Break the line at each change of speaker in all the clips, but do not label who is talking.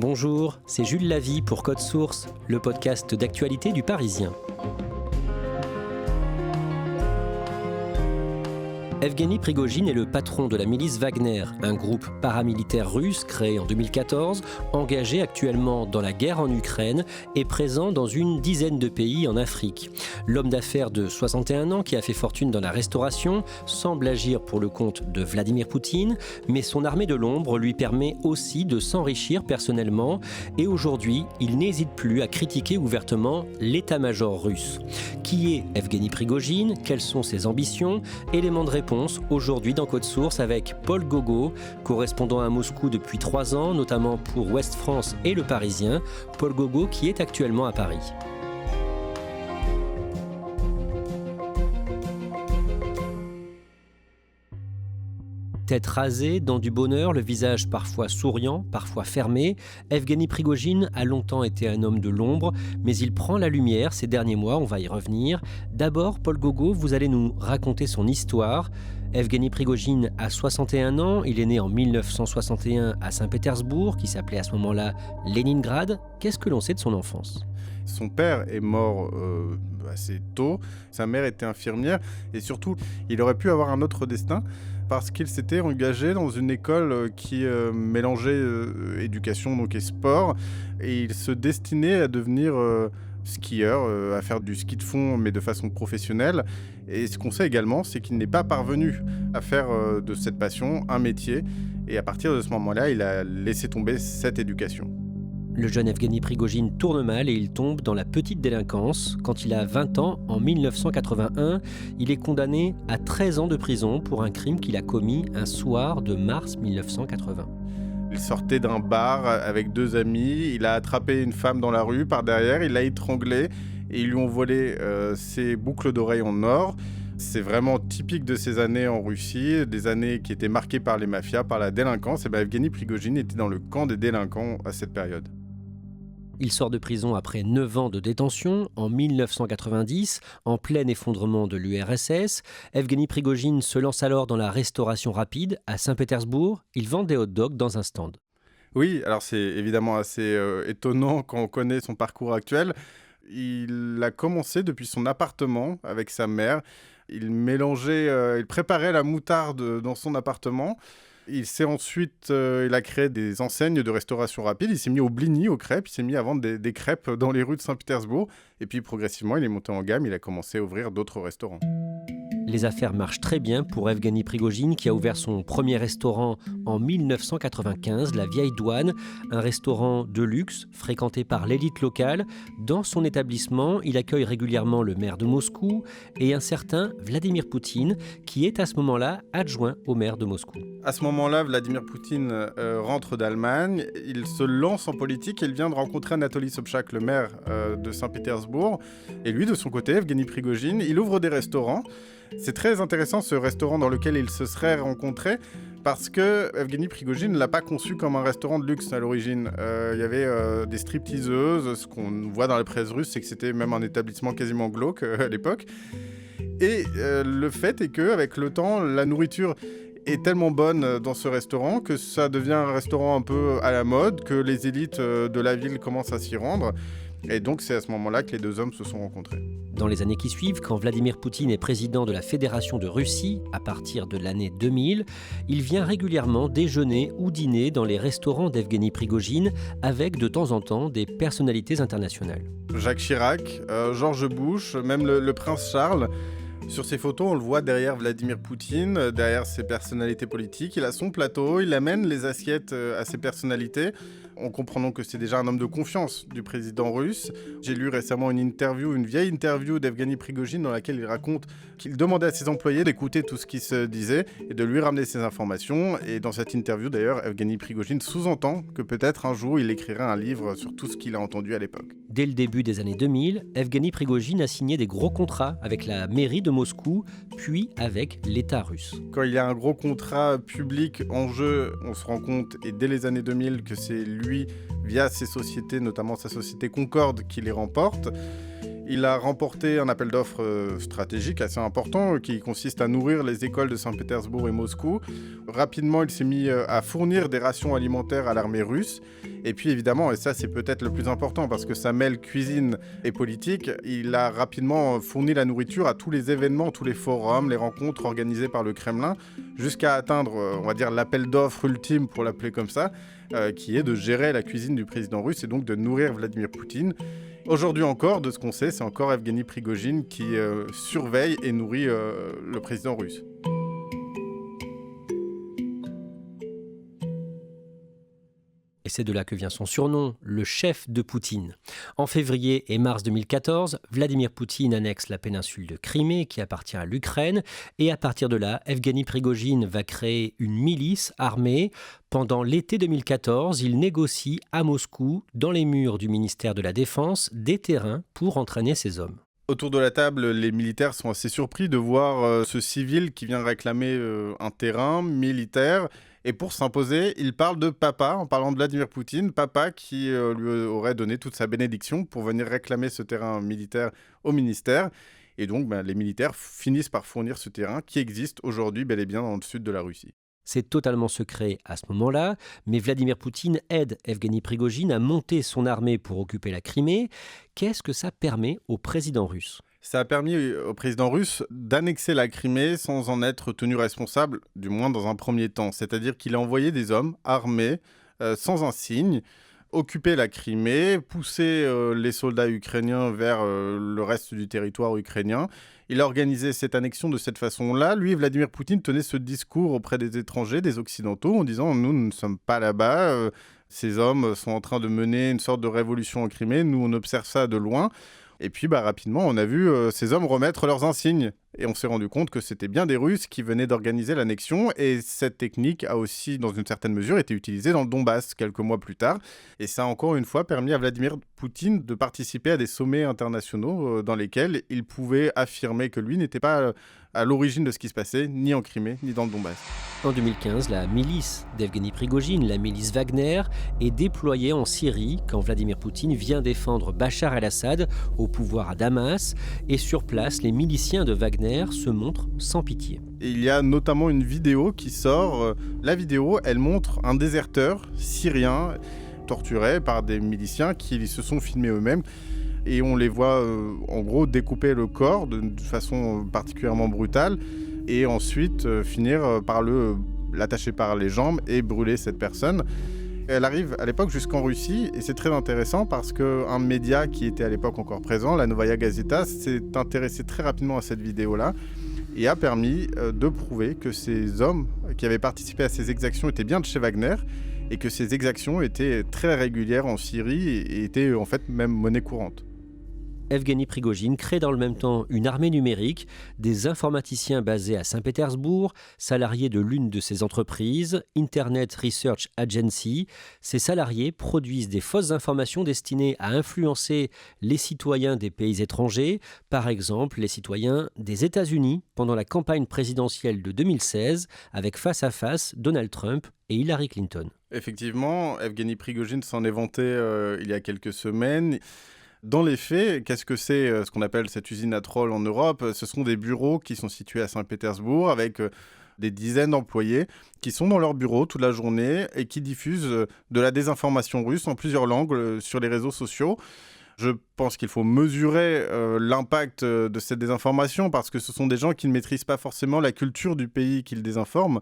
Bonjour, c'est Jules Lavie pour Code Source, le podcast d'actualité du Parisien. Evgeny Prigojine est le patron de la milice Wagner, un groupe paramilitaire russe créé en 2014, engagé actuellement dans la guerre en Ukraine et présent dans une dizaine de pays en Afrique. L'homme d'affaires de 61 ans qui a fait fortune dans la restauration semble agir pour le compte de Vladimir Poutine, mais son armée de l'ombre lui permet aussi de s'enrichir personnellement et aujourd'hui, il n'hésite plus à critiquer ouvertement l'état-major russe. Qui est Evgeny Prigojine ? Quelles sont ses ambitions ? Éléments de réponse aujourd'hui dans Code Source avec Paul Gogo, correspondant à Moscou depuis 3 ans, notamment pour Ouest France et Le Parisien. Paul Gogo qui est actuellement à Paris. Tête rasée, dents du bonheur, le visage parfois souriant, parfois fermé, Evgeny Prigojine a longtemps été un homme de l'ombre, mais il prend la lumière ces derniers mois, on va y revenir. D'abord, Paul Gogo, vous allez nous raconter son histoire. Evgeny Prigojine a 61 ans, il est né en 1961 à Saint-Pétersbourg, qui s'appelait à ce moment-là Leningrad. Qu'est-ce que l'on sait de son enfance ?
Son père est mort assez tôt, sa mère était infirmière et surtout, il aurait pu avoir un autre destin parce qu'il s'était engagé dans une école qui mélangeait éducation donc, et sport et il se destinait à devenir skieur, à faire du ski de fond mais de façon professionnelle. Et ce qu'on sait également, c'est qu'il n'est pas parvenu à faire de cette passion un métier et à partir de ce moment-là, il a laissé tomber cette éducation.
Le jeune Evgeny Prigojine tourne mal et il tombe dans la petite délinquance. Quand il a 20 ans, en 1981, il est condamné à 13 ans de prison pour un crime qu'il a commis un soir de mars 1980.
Il sortait d'un bar avec 2 amis, il a attrapé une femme dans la rue par derrière, il l'a étranglée et ils lui ont volé ses boucles d'oreilles en or. C'est vraiment typique de ces années en Russie, des années qui étaient marquées par les mafias, par la délinquance. Et Evgeny Prigojine était dans le camp des délinquants à cette période.
Il sort de prison après 9 ans de détention. En 1990, en plein effondrement de l'URSS, Evgeny Prigojine se lance alors dans la restauration rapide à Saint-Pétersbourg. Il vend des hot-dogs dans un stand.
Oui, alors c'est évidemment assez étonnant quand on connaît son parcours actuel. Il a commencé depuis son appartement avec sa mère. Il préparait la moutarde dans son appartement. Il a créé des enseignes de restauration rapide. Il s'est mis au blini, aux crêpes. Il s'est mis à vendre des crêpes dans les rues de Saint-Pétersbourg. Et puis progressivement, il est monté en gamme. Il a commencé à ouvrir d'autres restaurants.
Les affaires marchent très bien pour Evgeny Prigojine qui a ouvert son premier restaurant en 1995, la Vieille Douane, un restaurant de luxe fréquenté par l'élite locale. Dans son établissement, il accueille régulièrement le maire de Moscou et un certain Vladimir Poutine qui est à ce moment-là adjoint au maire de Moscou.
À ce moment-là, Vladimir Poutine rentre d'Allemagne, il se lance en politique et il vient de rencontrer Anatoly Sobchak, le maire de Saint-Pétersbourg. Et lui, de son côté, Evgeny Prigojine, il ouvre des restaurants. C'est très intéressant ce restaurant dans lequel ils se seraient rencontrés parce que Evgeny Prigojine ne l'a pas conçu comme un restaurant de luxe à l'origine. Il y avait des stripteaseuses, ce qu'on voit dans la presse russe, c'est que c'était même un établissement quasiment glauque à l'époque. Et le fait est qu'avec le temps, la nourriture est tellement bonne dans ce restaurant que ça devient un restaurant un peu à la mode, que les élites de la ville commencent à s'y rendre. Et donc c'est à ce moment-là que les 2 hommes se sont rencontrés.
Dans les années qui suivent, quand Vladimir Poutine est président de la Fédération de Russie, à partir de l'année 2000, il vient régulièrement déjeuner ou dîner dans les restaurants d'Evgeny Prigojine avec de temps en temps des personnalités internationales.
Jacques Chirac, George Bush, même le prince Charles. Sur ces photos, on le voit derrière Vladimir Poutine, derrière ses personnalités politiques. Il a son plateau, il amène les assiettes à ses personnalités. On comprend donc que c'est déjà un homme de confiance du président russe. J'ai lu récemment une vieille interview d'Evgeny Prigojine dans laquelle il raconte qu'il demandait à ses employés d'écouter tout ce qui se disait et de lui ramener ces informations. Et dans cette interview, d'ailleurs, Evgeny Prigojine sous-entend que peut-être un jour, il écrira un livre sur tout ce qu'il a entendu à l'époque.
Dès le début des années 2000, Evgeny Prigojine a signé des gros contrats avec la mairie de Moscou, puis avec l'État russe.
Quand il y a un gros contrat public en jeu, on se rend compte, et dès les années 2000, que c'est lui, via ses sociétés, notamment sa société Concorde, qui les remporte. Il a remporté un appel d'offres stratégique assez important qui consiste à nourrir les écoles de Saint-Pétersbourg et Moscou. Rapidement, il s'est mis à fournir des rations alimentaires à l'armée russe. Et puis évidemment, et ça c'est peut-être le plus important parce que ça mêle cuisine et politique, il a rapidement fourni la nourriture à tous les événements, tous les forums, les rencontres organisées par le Kremlin, jusqu'à atteindre, on va dire, l'appel d'offres ultime, pour l'appeler comme ça, qui est de gérer la cuisine du président russe et donc de nourrir Vladimir Poutine. Aujourd'hui encore, de ce qu'on sait, c'est encore Evgeny Prigojine qui surveille et nourrit le président russe.
Et c'est de là que vient son surnom, le chef de Poutine. En février et mars 2014, Vladimir Poutine annexe la péninsule de Crimée qui appartient à l'Ukraine. Et à partir de là, Evgeny Prigojine va créer une milice armée. Pendant l'été 2014, il négocie à Moscou, dans les murs du ministère de la Défense, des terrains pour entraîner ses hommes.
Autour de la table, les militaires sont assez surpris de voir ce civil qui vient réclamer un terrain militaire. Et pour s'imposer, il parle de papa, en parlant de Vladimir Poutine, papa qui lui aurait donné toute sa bénédiction pour venir réclamer ce terrain militaire au ministère. Et donc, les militaires finissent par fournir ce terrain qui existe aujourd'hui bel et bien dans le sud de la Russie.
C'est totalement secret à ce moment-là, mais Vladimir Poutine aide Evgeny Prigojine à monter son armée pour occuper la Crimée. Qu'est-ce que ça permet au président russe ?
Ça a permis au président russe d'annexer la Crimée sans en être tenu responsable, du moins dans un premier temps. C'est-à-dire qu'il a envoyé des hommes armés, sans insigne, occuper la Crimée, pousser les soldats ukrainiens vers le reste du territoire ukrainien. Il a organisé cette annexion de cette façon-là. Lui, Vladimir Poutine, tenait ce discours auprès des étrangers, des Occidentaux, en disant « Nous ne sommes pas là-bas, ces hommes sont en train de mener une sorte de révolution en Crimée, nous on observe ça de loin ». Et puis rapidement, on a vu ces hommes remettre leurs insignes. Et on s'est rendu compte que c'était bien des Russes qui venaient d'organiser l'annexion. Et cette technique a aussi, dans une certaine mesure, été utilisée dans le Donbass quelques mois plus tard. Et ça a encore une fois permis à Vladimir Poutine de participer à des sommets internationaux dans lesquels il pouvait affirmer que lui n'était pas à l'origine de ce qui se passait, ni en Crimée, ni dans le Donbass.
En 2015, la milice d'Evgeny Prigojine, la milice Wagner, est déployée en Syrie quand Vladimir Poutine vient défendre Bachar el-Assad au pouvoir à Damas. Et sur place, les miliciens de Wagner se montrent sans pitié.
Et il y a notamment une vidéo qui sort. La vidéo, elle montre un déserteur syrien torturé par des miliciens qui se sont filmés eux-mêmes. Et on les voit en gros découper le corps de façon particulièrement brutale et ensuite finir par l'attacher par les jambes et brûler cette personne. Elle arrive à l'époque jusqu'en Russie et c'est très intéressant parce qu'un média qui était à l'époque encore présent, la Novaya Gazeta, s'est intéressé très rapidement à cette vidéo-là et a permis de prouver que ces hommes qui avaient participé à ces exactions étaient bien de chez Wagner et que ces exactions étaient très régulières en Syrie et étaient en fait même monnaie courante.
Evgeny Prigojine crée dans le même temps une armée numérique, des informaticiens basés à Saint-Pétersbourg, salariés de l'une de ses entreprises, Internet Research Agency. Ces salariés produisent des fausses informations destinées à influencer les citoyens des pays étrangers, par exemple les citoyens des États-Unis pendant la campagne présidentielle de 2016 avec face à face Donald Trump et Hillary Clinton.
Effectivement, Evgeny Prigojine s'en est vanté il y a quelques semaines. Dans les faits, qu'est-ce que c'est ce qu'on appelle cette usine à trolls en Europe ? Ce sont des bureaux qui sont situés à Saint-Pétersbourg avec des dizaines d'employés qui sont dans leur bureau toute la journée et qui diffusent de la désinformation russe en plusieurs langues sur les réseaux sociaux. Je pense qu'il faut mesurer l'impact de cette désinformation parce que ce sont des gens qui ne maîtrisent pas forcément la culture du pays qu'ils désinforment.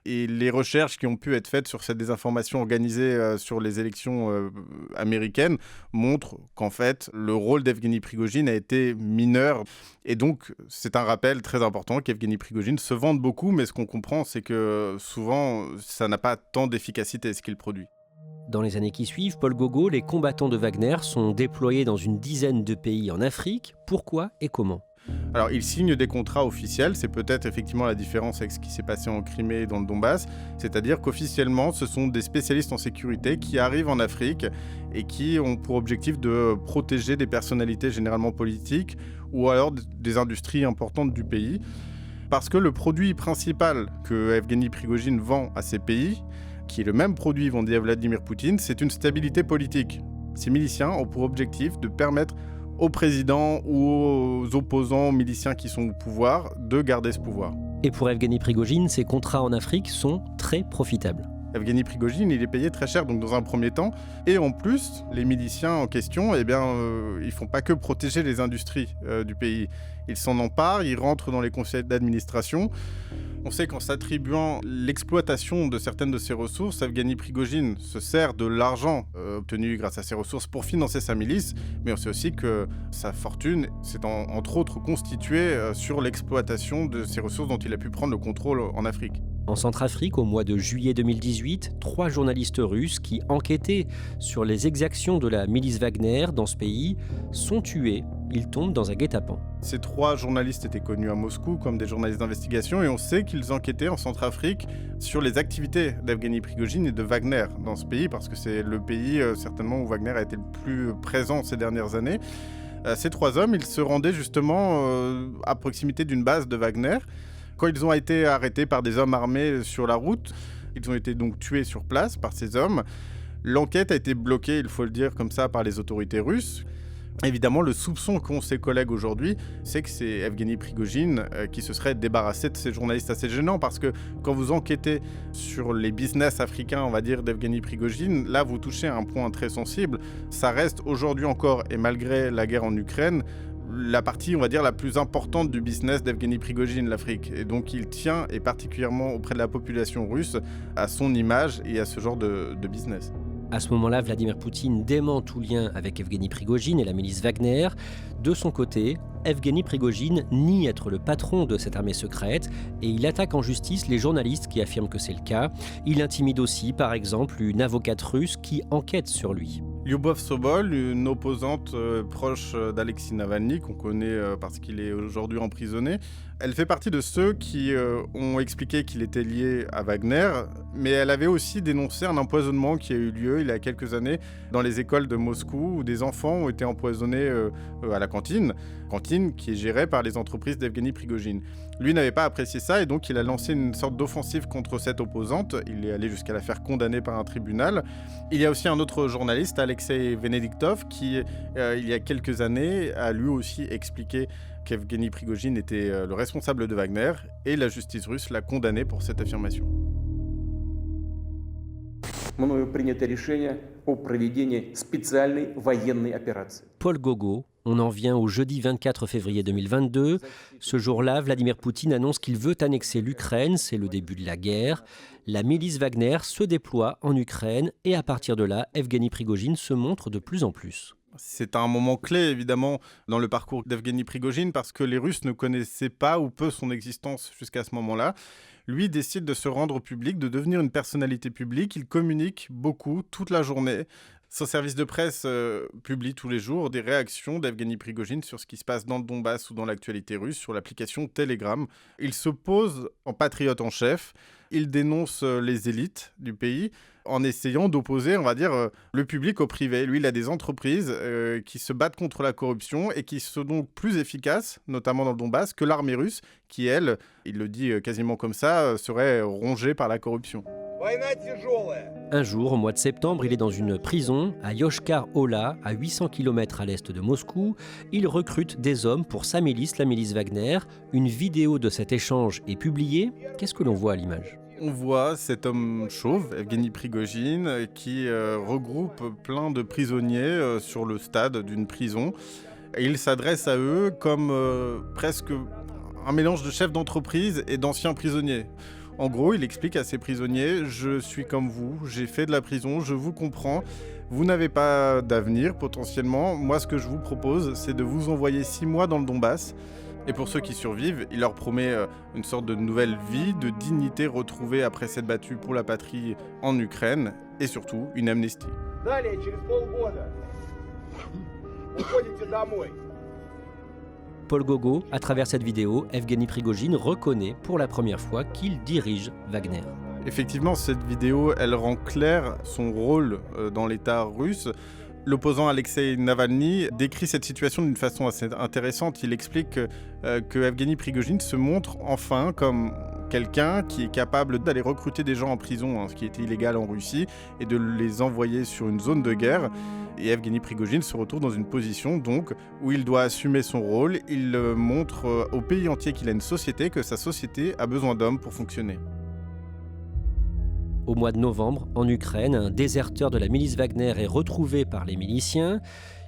Et les recherches qui ont pu être faites sur cette désinformation organisée sur les élections américaines montrent qu'en fait, le rôle d'Evgeny Prigojine a été mineur. Et donc, c'est un rappel très important qu'Evgeny Prigojine se vante beaucoup, mais ce qu'on comprend, c'est que souvent, ça n'a pas tant d'efficacité ce qu'il produit.
Dans les années qui suivent, Paul Gauguin, les combattants de Wagner sont déployés dans une dizaine de pays en Afrique. Pourquoi et comment ?
Alors, ils signent des contrats officiels, c'est peut-être effectivement la différence avec ce qui s'est passé en Crimée et dans le Donbass, c'est-à-dire qu'officiellement, ce sont des spécialistes en sécurité qui arrivent en Afrique et qui ont pour objectif de protéger des personnalités généralement politiques ou alors des industries importantes du pays. Parce que le produit principal que Evgeny Prigojine vend à ces pays, qui est le même produit vendu à Vladimir Poutine, c'est une stabilité politique. Ces miliciens ont pour objectif de permettre au président ou aux opposants, aux miliciens qui sont au pouvoir, de garder ce pouvoir.
Et pour Evgeny Prigojine, ses contrats en Afrique sont très profitables.
Evgeny Prigojine, il est payé très cher, donc dans un premier temps. Et en plus, les miliciens en question, ils font pas que protéger les industries du pays. Ils s'en emparent, ils rentrent dans les conseils d'administration. On sait qu'en s'attribuant l'exploitation de certaines de ces ressources, Evgeny Prigojine se sert de l'argent obtenu grâce à ces ressources pour financer sa milice, mais on sait aussi que sa fortune s'est entre autres constituée sur l'exploitation de ces ressources dont il a pu prendre le contrôle en Afrique.
En Centrafrique, au mois de juillet 2018, 3 journalistes russes qui enquêtaient sur les exactions de la milice Wagner dans ce pays sont tués. Ils tombent dans un guet-apens.
Ces 3 journalistes étaient connus à Moscou comme des journalistes d'investigation et on sait qu'ils enquêtaient en Centrafrique sur les activités d'Evgeny Prigojine et de Wagner dans ce pays parce que c'est le pays certainement où Wagner a été le plus présent ces dernières années. Ces 3 hommes, ils se rendaient justement à proximité d'une base de Wagner. Quand ils ont été arrêtés par des hommes armés sur la route, ils ont été donc tués sur place par ces hommes. L'enquête a été bloquée, il faut le dire comme ça, par les autorités russes. Évidemment, le soupçon qu'ont ses collègues aujourd'hui, c'est que c'est Evgeny Prigojine qui se serait débarrassé de ces journalistes assez gênants parce que quand vous enquêtez sur les business africains, on va dire, d'Evgeny Prigojine, là, vous touchez à un point très sensible. Ça reste aujourd'hui encore, et malgré la guerre en Ukraine, la partie, on va dire, la plus importante du business d'Evgeny Prigojine, l'Afrique. Et donc, il tient, et particulièrement auprès de la population russe, à son image et à ce genre de business.
À ce moment-là, Vladimir Poutine dément tout lien avec Evgeny Prigojine et la milice Wagner. De son côté, Evgeny Prigojine nie être le patron de cette armée secrète et il attaque en justice les journalistes qui affirment que c'est le cas. Il intimide aussi, par exemple, une avocate russe qui enquête sur lui.
Lyubov Sobol, une opposante proche d'Alexei Navalny, qu'on connaît parce qu'il est aujourd'hui emprisonné, elle fait partie de ceux qui ont expliqué qu'il était lié à Wagner, mais elle avait aussi dénoncé un empoisonnement qui a eu lieu il y a quelques années dans les écoles de Moscou où des enfants ont été empoisonnés à la cantine qui est gérée par les entreprises d'Evgeny Prigojine. Lui n'avait pas apprécié ça et donc il a lancé une sorte d'offensive contre cette opposante. Il est allé jusqu'à la faire condamner par un tribunal. Il y a aussi un autre journaliste, Alexei Venediktov, qui, il y a quelques années, a lui aussi expliqué qu'Evgeny Prigojine était le responsable de Wagner et la justice russe l'a condamné pour cette affirmation.
Мною принято решение о проведении специальной военной операции.
Paul Gogo, on en vient au jeudi 24 février 2022. Ce jour-là, Vladimir Poutine annonce qu'il veut annexer l'Ukraine, c'est le début de la guerre. La milice Wagner se déploie en Ukraine et à partir de là, Evgeny Prigojine se montre de plus en plus.
C'est un moment clé, évidemment, dans le parcours d'Evgeny Prigojine parce que les Russes ne connaissaient pas ou peu son existence jusqu'à ce moment-là. Lui décide de se rendre au public, de devenir une personnalité publique. Il communique beaucoup, toute la journée. Son service de presse publie tous les jours des réactions d'Evgeny Prigojine sur ce qui se passe dans le Donbass ou dans l'actualité russe, sur l'application Telegram. Il se pose en patriote en chef. Il dénonce les élites du pays en essayant d'opposer, on va dire, le public au privé. Lui, il a des entreprises qui se battent contre la corruption et qui sont donc plus efficaces, notamment dans le Donbass, que l'armée russe, qui, elle, il le dit quasiment comme ça, serait rongée par la corruption.
Un jour, au mois de septembre, il est dans une prison à Yoshkar-Ola, à 800 km à l'est de Moscou. Il recrute des hommes pour sa milice, la milice Wagner. Une vidéo de cet échange est publiée. Qu'est-ce que l'on voit à l'image ?
On voit cet homme chauve, Evgeny Prigojine, qui regroupe plein de prisonniers sur le stade d'une prison. Et il s'adresse à eux comme presque un mélange de chefs d'entreprise et d'anciens prisonniers. En gros, il explique à ses prisonniers « Je suis comme vous, j'ai fait de la prison, je vous comprends. Vous n'avez pas d'avenir potentiellement. Moi, ce que je vous propose, c'est de vous envoyer 6 mois dans le Donbass. Et pour ceux qui survivent, il leur promet une sorte de nouvelle vie, de dignité retrouvée après s'être battu pour la patrie en Ukraine et surtout une amnistie. »
Paul Gogo, à travers cette vidéo, Evgeny Prigojine reconnaît pour la première fois qu'il dirige Wagner.
Effectivement, cette vidéo, elle rend clair son rôle dans l'État russe. L'opposant Alexei Navalny décrit cette situation d'une façon assez intéressante. Il explique que Evgeny Prigojine se montre enfin comme quelqu'un qui est capable d'aller recruter des gens en prison, ce qui était illégal en Russie, et de les envoyer sur une zone de guerre. Et Evgeny Prigojine se retrouve dans une position donc où il doit assumer son rôle. Il montre au pays entier qu'il a une société, que sa société a besoin d'hommes pour fonctionner.
Au mois de novembre, en Ukraine, un déserteur de la milice Wagner est retrouvé par les miliciens.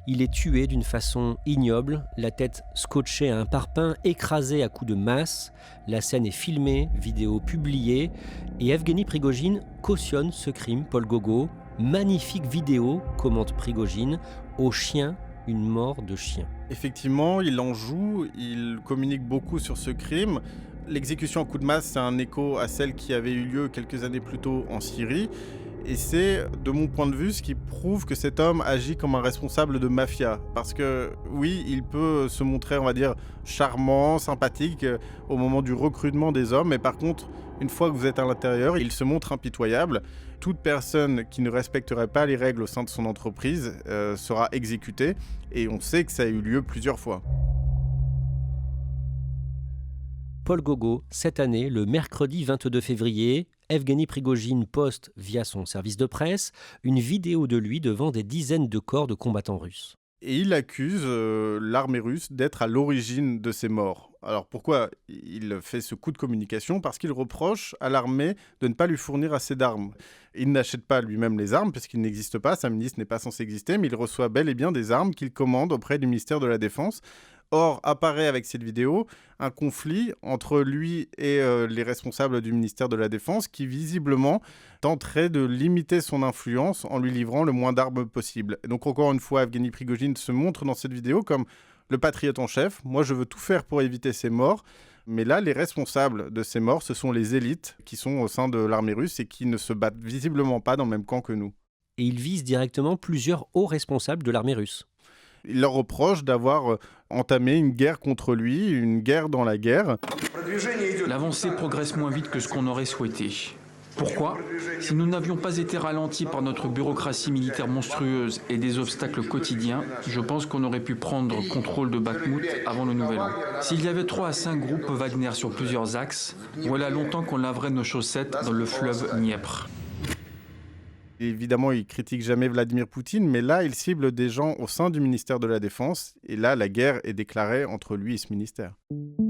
Il est tué d'une façon ignoble, la tête scotchée à un parpaing, écrasée à coups de masse. La scène est filmée, vidéo publiée, et Evgeny Prigojine cautionne ce crime, Paul Gogo. Magnifique vidéo, commente Prigojine, au chien, une mort de chien.
Effectivement, il en joue, il communique beaucoup sur ce crime. L'exécution à coup de masse, c'est un écho à celle qui avait eu lieu quelques années plus tôt en Syrie. Et c'est, de mon point de vue, ce qui prouve que cet homme agit comme un responsable de mafia. Parce que, oui, il peut se montrer, on va dire, charmant, sympathique au moment du recrutement des hommes. Mais par contre, une fois que vous êtes à l'intérieur, il se montre impitoyable. Toute personne qui ne respecterait pas les règles au sein de son entreprise sera exécutée. Et on sait que ça a eu lieu plusieurs fois.
Paul Gogo, cette année, le mercredi 22 février, Evgeny Prigojine poste via son service de presse une vidéo de lui devant des dizaines de corps de combattants russes.
Et il accuse l'armée russe d'être à l'origine de ces morts. Alors pourquoi il fait ce coup de communication ? Parce qu'il reproche à l'armée de ne pas lui fournir assez d'armes. Il n'achète pas lui-même les armes parce qu'il n'existe pas, sa milice n'est pas censée exister, mais il reçoit bel et bien des armes qu'il commande auprès du ministère de la Défense. Or, apparaît avec cette vidéo un conflit entre lui et les responsables du ministère de la Défense qui, visiblement, tenterait de limiter son influence en lui livrant le moins d'armes possible. Et donc, encore une fois, Evgeny Prigojine se montre dans cette vidéo comme le patriote en chef. Moi, je veux tout faire pour éviter ces morts. Mais là, les responsables de ces morts, ce sont les élites qui sont au sein de l'armée russe et qui ne se battent visiblement pas dans le même camp que nous.
Et il vise directement plusieurs hauts responsables de l'armée russe.
Il leur reproche d'avoir entamé une guerre contre lui, une guerre dans la guerre.
L'avancée progresse moins vite que ce qu'on aurait souhaité. Pourquoi ? Si nous n'avions pas été ralentis par notre bureaucratie militaire monstrueuse et des obstacles quotidiens, je pense qu'on aurait pu prendre contrôle de Bakhmout avant le Nouvel An. S'il y avait 3 à 5 groupes Wagner sur plusieurs axes, voilà longtemps qu'on laverait nos chaussettes dans le fleuve Dniepr.
Évidemment, il critique jamais Vladimir Poutine, mais là, il cible des gens au sein du ministère de la Défense. Et là, la guerre est déclarée entre lui et ce ministère.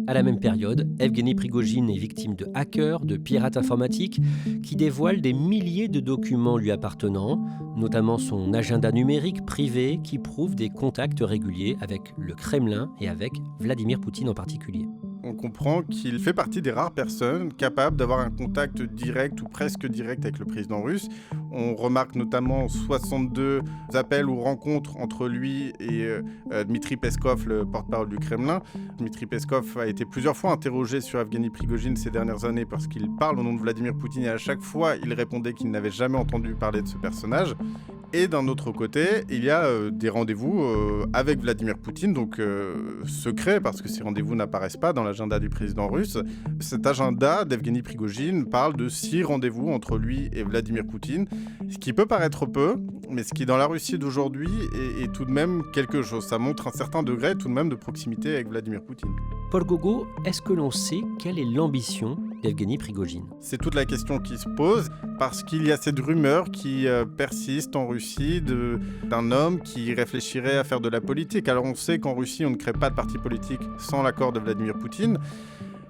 À la même période, Evgeny Prigojine est victime de hackers, de pirates informatiques qui dévoilent des milliers de documents lui appartenant, notamment son agenda numérique privé qui prouve des contacts réguliers avec le Kremlin et avec Vladimir Poutine en particulier.
On comprend qu'il fait partie des rares personnes capables d'avoir un contact direct ou presque direct avec le président russe. On remarque notamment 62 appels ou rencontres entre lui et Dmitri Peskov, le porte-parole du Kremlin. Dmitri Peskov a été plusieurs fois interrogé sur Evgeny Prigojine ces dernières années parce qu'il parle au nom de Vladimir Poutine et à chaque fois, il répondait qu'il n'avait jamais entendu parler de ce personnage. Et d'un autre côté, il y a des rendez-vous avec Vladimir Poutine, donc secrets, parce que ces rendez-vous n'apparaissent pas dans l'agenda du président russe. Cet agenda d'Evgeny Prigojine parle de 6 rendez-vous entre lui et Vladimir Poutine, ce qui peut paraître peu, mais ce qui dans la Russie d'aujourd'hui est tout de même quelque chose. Ça montre un certain degré tout de même de proximité avec Vladimir Poutine.
Paul Gogo, est-ce que l'on sait quelle est l'ambition d'Evgeny Prigojine ?
C'est toute la question qui se pose, parce qu'il y a cette rumeur qui persiste en Russie d'un homme qui réfléchirait à faire de la politique. Alors on sait qu'en Russie, on ne crée pas de parti politique sans l'accord de Vladimir Poutine.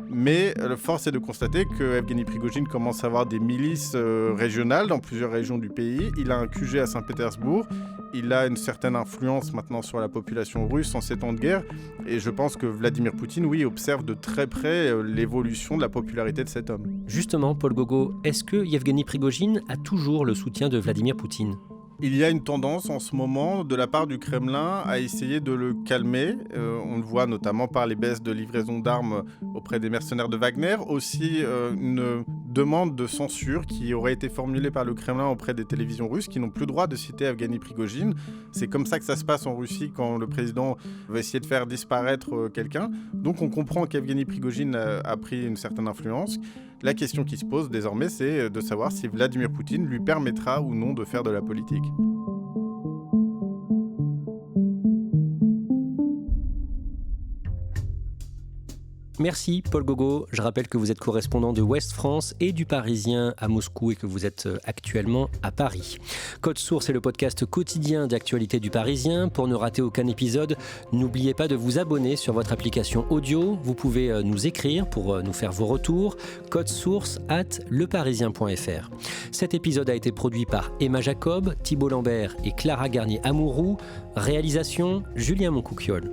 Mais force est de constater que Evgeny Prigojine commence à avoir des milices régionales dans plusieurs régions du pays. Il a un QG à Saint-Pétersbourg. Il a une certaine influence maintenant sur la population russe en ces temps de guerre. Et je pense que Vladimir Poutine, oui, observe de très près l'évolution de la popularité de cet homme.
Justement, Paul Gogo, est-ce que Evgeny Prigojine a toujours le soutien de Vladimir Poutine ?
Il y a une tendance en ce moment de la part du Kremlin à essayer de le calmer. On le voit notamment par les baisses de livraison d'armes auprès des mercenaires de Wagner. Aussi une demande de censure qui aurait été formulée par le Kremlin auprès des télévisions russes qui n'ont plus le droit de citer Evgeny Prigojine. C'est comme ça que ça se passe en Russie quand le président va essayer de faire disparaître quelqu'un. Donc on comprend qu'Evgeny Prigojine a pris une certaine influence. La question qui se pose désormais, c'est de savoir si Vladimir Poutine lui permettra ou non de faire de la politique.
Merci Paul Gogo. Je rappelle que vous êtes correspondant de Ouest France et du Parisien à Moscou et que vous êtes actuellement à Paris. Code Source est le podcast quotidien d'actualité du Parisien. Pour ne rater aucun épisode, n'oubliez pas de vous abonner sur votre application audio. Vous pouvez nous écrire pour nous faire vos retours. codesource@leparisien.fr. Cet épisode a été produit par Emma Jacob, Thibault Lambert et Clara Garnier-Amouroux. Réalisation Julien Moncouquiol.